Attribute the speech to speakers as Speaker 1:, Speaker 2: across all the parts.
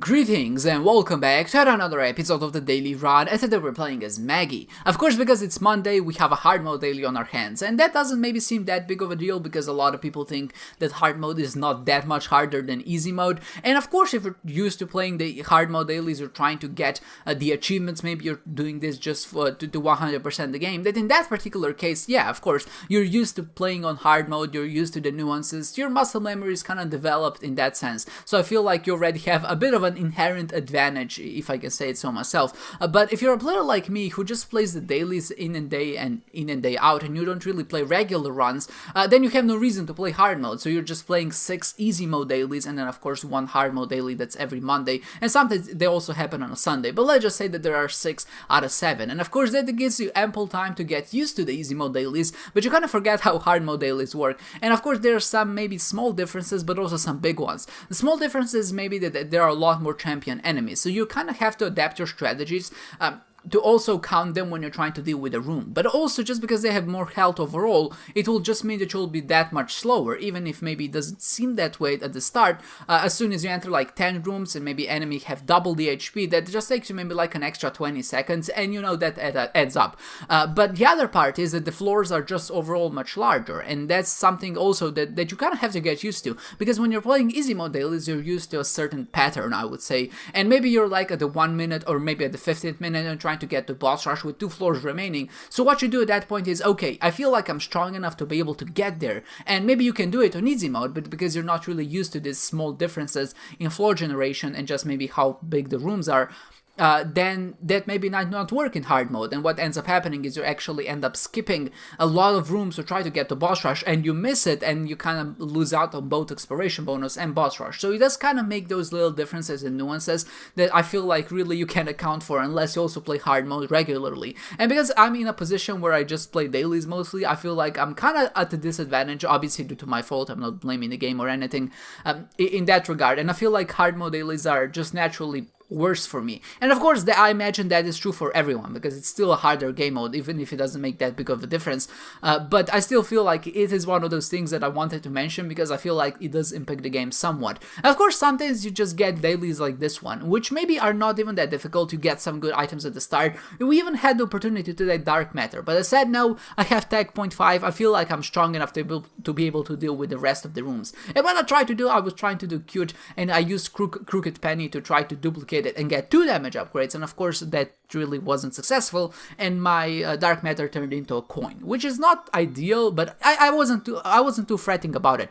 Speaker 1: Greetings and welcome back to another episode of the Daily Run, and today we're playing as Maggie. Of course, because it's Monday, we have a hard mode daily on our hands, and that doesn't maybe seem that big of a deal because a lot of people think that hard mode is not that much harder than easy mode. And of course, if you're used to playing the hard mode dailies, you're trying to get the achievements, maybe you're doing this just to 100% the game, that in that particular case, yeah, of course, you're used to playing on hard mode, you're used to the nuances, your muscle memory is kind of developed in that sense. So I feel like you already have a bit of an inherent advantage, if I can say it so myself. But if you're a player like me who just plays the dailies in and day out, and you don't really play regular runs, then you have no reason to play hard mode. So you're just playing 6 easy mode dailies, and then of course 1 hard mode daily that's every Monday, and sometimes they also happen on a Sunday. But let's just say that there are 6 out of 7, and of course that gives you ample time to get used to the easy mode dailies, but you kind of forget how hard mode dailies work. And of course there are some maybe small differences, but also some big ones. The small differences maybe that there are a lot more champion enemies, so you kind of have to adapt your strategies to also count them when you're trying to deal with a room. But also, just because they have more health overall, it will just mean that you'll be that much slower, even if maybe it doesn't seem that way at the start. As soon as you enter like 10 rooms and maybe enemy have double the HP, that just takes you maybe like an extra 20 seconds, and you know that adds up. But the other part is that the floors are just overall much larger, and that's something also that you kind of have to get used to, because when you're playing easy mode dailies, you're used to a certain pattern, I would say, and maybe you're like at the 1 minute or maybe at the 15th minute and trying to get to boss rush with 2 floors remaining. So what you do at that point is, okay, I feel like I'm strong enough to be able to get there, and maybe you can do it on easy mode, but because you're not really used to these small differences in floor generation and just maybe how big the rooms are, then that maybe might not work in hard mode, and what ends up happening is you actually end up skipping a lot of rooms to try to get to boss rush, and you miss it, and you kind of lose out on both exploration bonus and boss rush. So it does kind of make those little differences and nuances that I feel like really you can't account for unless you also play hard mode regularly. And because I'm in a position where I just play dailies mostly, I feel like I'm kind of at a disadvantage, obviously due to my fault. I'm not blaming the game or anything in that regard, and I feel like hard mode dailies are just naturally worse for me. And of course, I imagine that is true for everyone, because it's still a harder game mode, even if it doesn't make that big of a difference. But I still feel like it is one of those things that I wanted to mention, because I feel like it does impact the game somewhat. And of course, sometimes you just get dailies like this one, which maybe are not even that difficult. You get some good items at the start. We even had the opportunity to do dark matter, but I said no, I have tech 0.5, I feel like I'm strong enough to be able to deal with the rest of the rooms. And what I tried to do, I was trying to do cute, and I used Crooked Penny to try to duplicate it and get 2 damage upgrades, and of course that really wasn't successful, and my dark matter turned into a coin, which is not ideal, but I wasn't too fretting about it.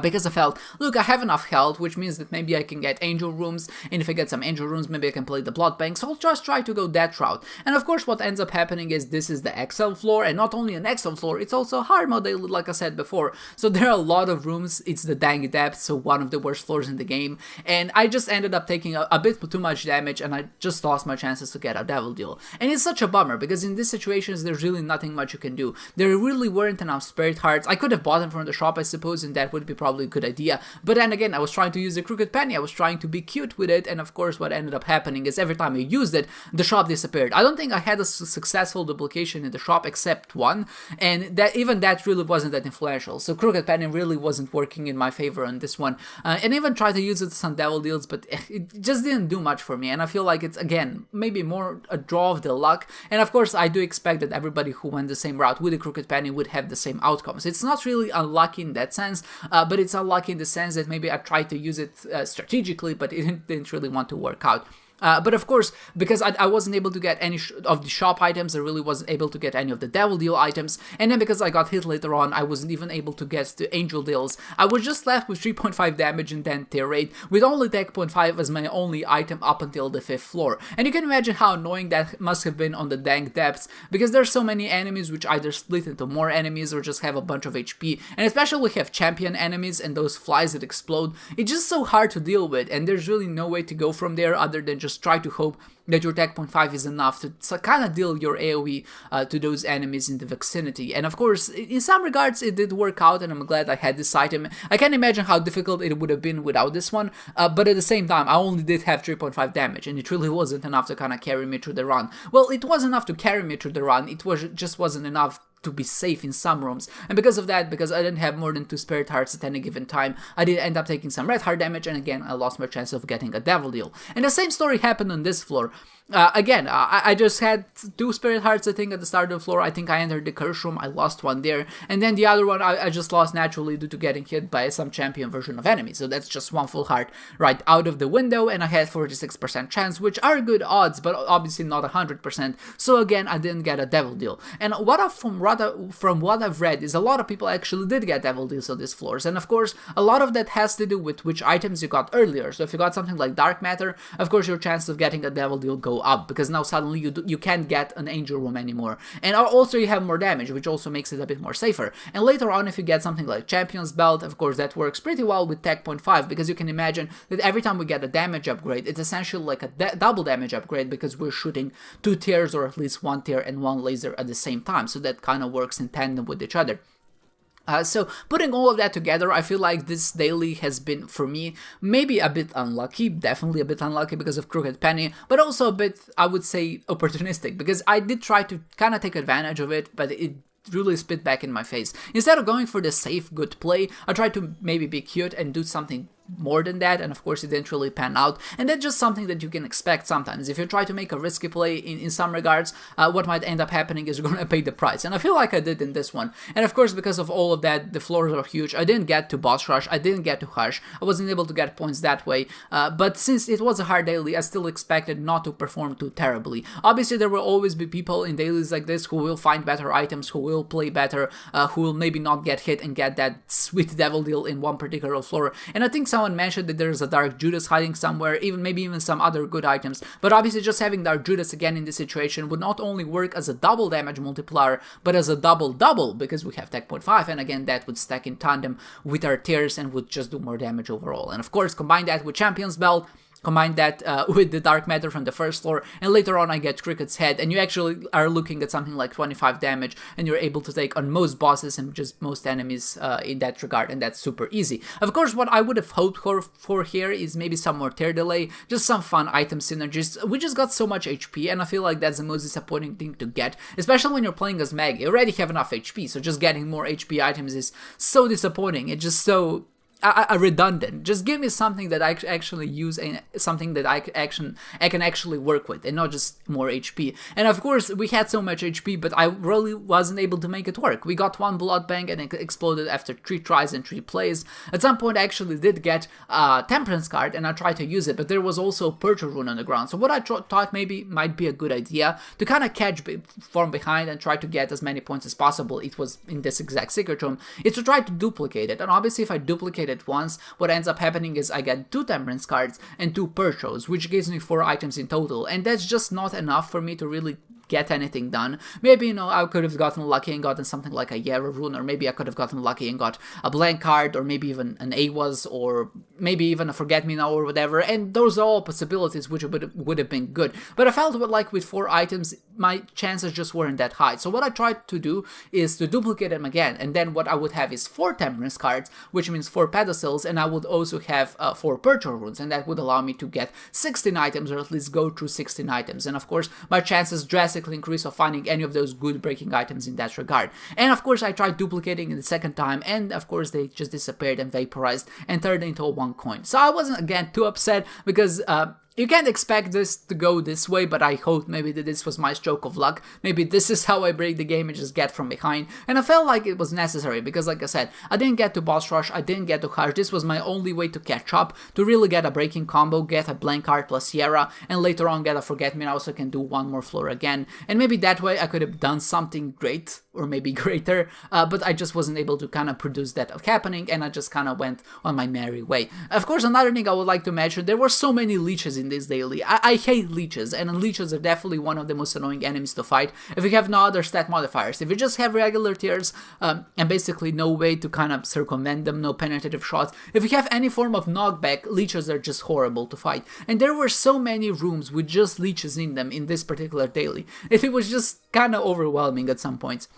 Speaker 1: Because I felt, look, I have enough health, which means that maybe I can get angel rooms, and if I get some angel rooms, maybe I can play the blood bank, so I'll just try to go that route. And of course, what ends up happening is this is the XL floor, and not only an XL floor, it's also a hard mode, like I said before. So there are a lot of rooms, it's the dang depth, so one of the worst floors in the game, and I just ended up taking a bit too much damage, and I just lost my chances to get a devil deal. And it's such a bummer, because in these situations, there's really nothing much you can do. There really weren't enough spirit hearts. I could have bought them from the shop, I suppose, and that would be probably a good idea. But then again, I was trying to use the Crooked Penny, I was trying to be cute with it, and of course what ended up happening is every time I used it, the shop disappeared. I don't think I had a successful duplication in the shop except one, and even that really wasn't that influential. So Crooked Penny really wasn't working in my favor on this one, and even tried to use it to some devil deals, but it just didn't do much for me, and I feel like it's, again, maybe more a draw of the luck. And of course I do expect that everybody who went the same route with the Crooked Penny would have the same outcomes. It's not really unlucky in that sense, but it's unlucky in the sense that maybe I tried to use it strategically, but it didn't really want to work out. But of course, because I wasn't able to get any of the shop items, I really wasn't able to get any of the devil deal items, and then because I got hit later on, I wasn't even able to get the angel deals. I was just left with 3.5 damage and then tear rate, with only tech 0.5 as my only item up until the 5th floor. And you can imagine how annoying that must have been on the dank depths, because there's so many enemies which either split into more enemies or just have a bunch of HP, and especially we have champion enemies and those flies that explode. It's just so hard to deal with, and there's really no way to go from there other than just try to hope that your tech 0.5 is enough to kind of deal your AoE to those enemies in the vicinity. And of course, in some regards, it did work out, and I'm glad I had this item. I can't imagine how difficult it would have been without this one, but at the same time, I only did have 3.5 damage, and it really wasn't enough to kind of carry me through the run. Well, it was enough to carry me through the run, it just wasn't enough to be safe in some rooms, and because of that, because I didn't have more than 2 Spirit Hearts at any given time, I did end up taking some red heart damage, and again, I lost my chance of getting a Devil Deal. And the same story happened on this floor. Again, I just had 2 Spirit Hearts, I think, at the start of the floor. I think I entered the Curse Room, I lost one there, and then the other one I just lost naturally due to getting hit by some champion version of enemy. So that's just 1 full heart right out of the window, and I had 46% chance, which are good odds, but obviously not 100%. So again, I didn't get a Devil Deal. And from what I've read is a lot of people actually did get Devil Deals on these floors, and of course, a lot of that has to do with which items you got earlier. So if you got something like Dark Matter, of course your chance of getting a Devil Deal go up, because now suddenly you can't get an Angel Room anymore. And also you have more damage, which also makes it a bit more safer. And later on, if you get something like Champion's Belt, of course that works pretty well with Tech Point 5, because you can imagine that every time we get a damage upgrade, it's essentially like a double damage upgrade, because we're shooting 2 tiers, or at least 1 tier and 1 laser at the same time, so that kind of works in tandem with each other. So putting all of that together, I feel like this daily has been, for me, maybe a bit unlucky, definitely a bit unlucky because of Crooked Penny, but also a bit, I would say, opportunistic, because I did try to kind of take advantage of it, but it really spit back in my face. Instead of going for the safe, good play, I tried to maybe be cute and do something more than that, and of course it didn't really pan out, and that's just something that you can expect sometimes. If you try to make a risky play in some regards, what might end up happening is you're gonna pay the price, and I feel like I did in this one. And of course, because of all of that, the floors are huge. I didn't get to Boss Rush, I didn't get to Hush, I wasn't able to get points that way, but since it was a hard daily, I still expected not to perform too terribly. Obviously, there will always be people in dailies like this who will find better items, who will play better, who will maybe not get hit and get that sweet Devil Deal in one particular floor, and I think someone mentioned that there's a Dark Judas hiding somewhere, maybe even some other good items, but obviously just having Dark Judas again in this situation would not only work as a double damage multiplier, but as a double, because we have Tech Point 5, and again that would stack in tandem with our tiers and would just do more damage overall. And of course, combine that with Champion's Belt, combine that with the Dark Matter from the first floor, and later on I get Cricket's Head, and you actually are looking at something like 25 damage, and you're able to take on most bosses and just most enemies in that regard, and that's super easy. Of course, what I would have hoped for here is maybe some more tier delay, just some fun item synergies. We just got so much HP, and I feel like that's the most disappointing thing to get, especially when you're playing as Maggie. You already have enough HP, so just getting more HP items is so disappointing. It's just so redundant. Just give me something that I actually use and something that I can actually work with, and not just more HP. And of course, we had so much HP, but I really wasn't able to make it work. We got 1 Blood Bank and it exploded after 3 tries and 3 plays. At some point, I actually did get a Temperance card, and I tried to use it, but there was also a Purge Rune on the ground. So what I thought maybe might be a good idea to kind of catch from behind and try to get as many points as possible. It was in this exact secret room. Is to try to duplicate it, and obviously if I duplicate it once, what ends up happening is I get 2 Temperance cards and 2 Purchos, which gives me 4 items in total, and that's just not enough for me to really get anything done. Maybe, you know, I could have gotten lucky and gotten something like a Yarrow Rune, or maybe I could have gotten lucky and got a blank card, or maybe even an AWAS, or maybe even a Forget Me Now or whatever, and those are all possibilities which would have been good. But I felt like with 4 items, my chances just weren't that high. So what I tried to do is to duplicate them again, and then what I would have is 4 Temperance cards, which means 4 pedestals, and I would also have 4 Purchase Runes, and that would allow me to get 16 items, or at least go through 16 items. And of course, my chances drastically increase of finding any of those good breaking items in that regard. And of course, I tried duplicating it the second time, and of course, they just disappeared and vaporized and turned into a 1 coin. So I wasn't again too upset, because you can't expect this to go this way, but I hope maybe that this was my stroke of luck. Maybe this is how I break the game and just get from behind. And I felt like it was necessary, because like I said, I didn't get to Boss Rush, I didn't get to Hush. This was my only way to catch up, to really get a breaking combo, get a blank card plus Sierra, and later on get a Forget Me Now so I can do 1 more floor again. And maybe that way I could have done something great, or maybe greater, but I just wasn't able to kind of produce that happening, and I just kind of went on my merry way. Of course, another thing I would like to mention, there were so many leeches in this daily. I hate leeches, and leeches are definitely one of the most annoying enemies to fight if you have no other stat modifiers. If you just have regular tiers, and basically no way to kind of circumvent them, no penetrative shots, if you have any form of knockback, leeches are just horrible to fight. And there were so many rooms with just leeches in them in this particular daily. It was just kind of overwhelming at some points.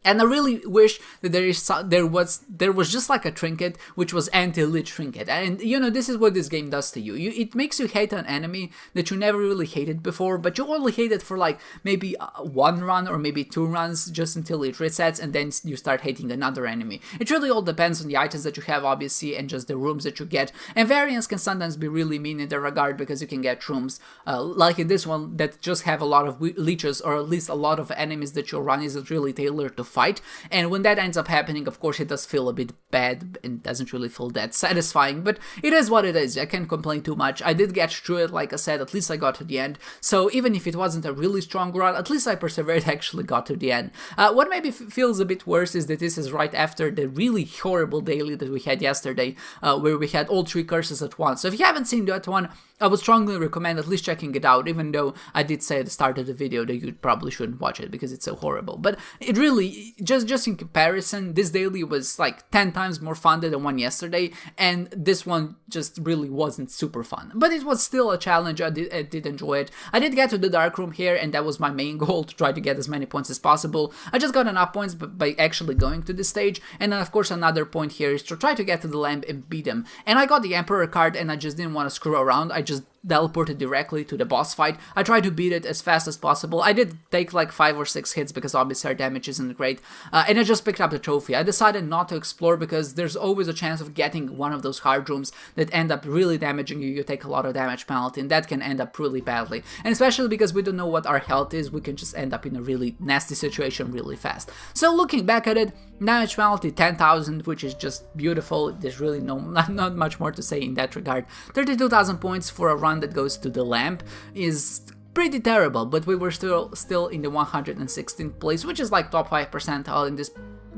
Speaker 1: And I really wish that there was just like a trinket, which was anti-lich trinket. And you know, this is what this game does to you. It makes you hate an enemy that you never really hated before, but you only hate it for like maybe one run or maybe 2 runs, just until it resets, and then you start hating another enemy. It really all depends on the items that you have, obviously, and just the rooms that you get. And variants can sometimes be really mean in that regard, because you can get rooms like in this one that just have a lot of leeches, or at least a lot of enemies that your run isn't really tailored to fight. And when that ends up happening, of course, it does feel a bit bad and doesn't really feel that satisfying, but it is what it is. I can't complain too much. I did get through it, like I said, at least I got to the end. So even if it wasn't a really strong run, at least I persevered, actually got to the end. What maybe feels a bit worse is that this is right after the really horrible daily that we had yesterday, where we had all 3 curses at once. So if you haven't seen that one, I would strongly recommend at least checking it out, even though I did say at the start of the video that you probably shouldn't watch it because it's so horrible. But it really, just in comparison, this daily was like 10 times more fun than the one yesterday, and this one just really wasn't super fun. But it was still a challenge. I did enjoy it. I did get to the dark room here, and that was my main goal, to try to get as many points as possible. I just got enough points by actually going to this stage, and then of course another point here is to try to get to the lamp and beat him. And I got the Emperor card, and I just didn't want to screw around. I just teleported directly to the boss fight. I tried to beat it as fast as possible. I did take like 5 or 6 hits because obviously our damage isn't great, and I just picked up the trophy. I decided not to explore because there's always a chance of getting one of those hard rooms that end up really damaging you. You take a lot of damage penalty, and that can end up really badly. And especially because we don't know what our health is, we can just end up in a really nasty situation really fast. So looking back at it, damage penalty 10,000, which is just beautiful. There's really not much more to say in that regard. 32,000 points for a run that goes to the lamp is pretty terrible, but we were still in the 116th place, which is like top 5 percentile in this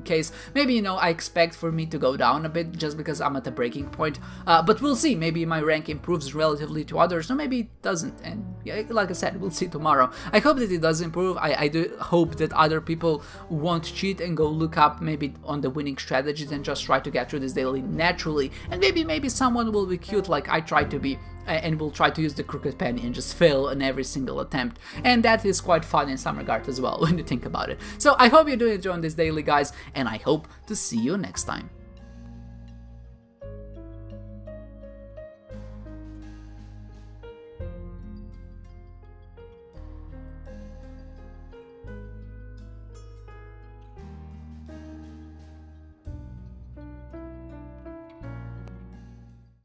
Speaker 1: case. Maybe, you know, I expect for me to go down a bit just because I'm at a breaking point, but we'll see. Maybe my rank improves relatively to others, or maybe it doesn't, and yeah, like I said, we'll see tomorrow. I hope that it does improve. I do hope that other people won't cheat and go look up maybe on the winning strategies and just try to get through this daily naturally, and maybe someone will be cute like I tried to be, and will try to use the crooked penny and just fail in every single attempt. And that is quite fun in some regard as well when you think about it. So I hope you're doing enjoying this daily, guys, and I hope to see you next time.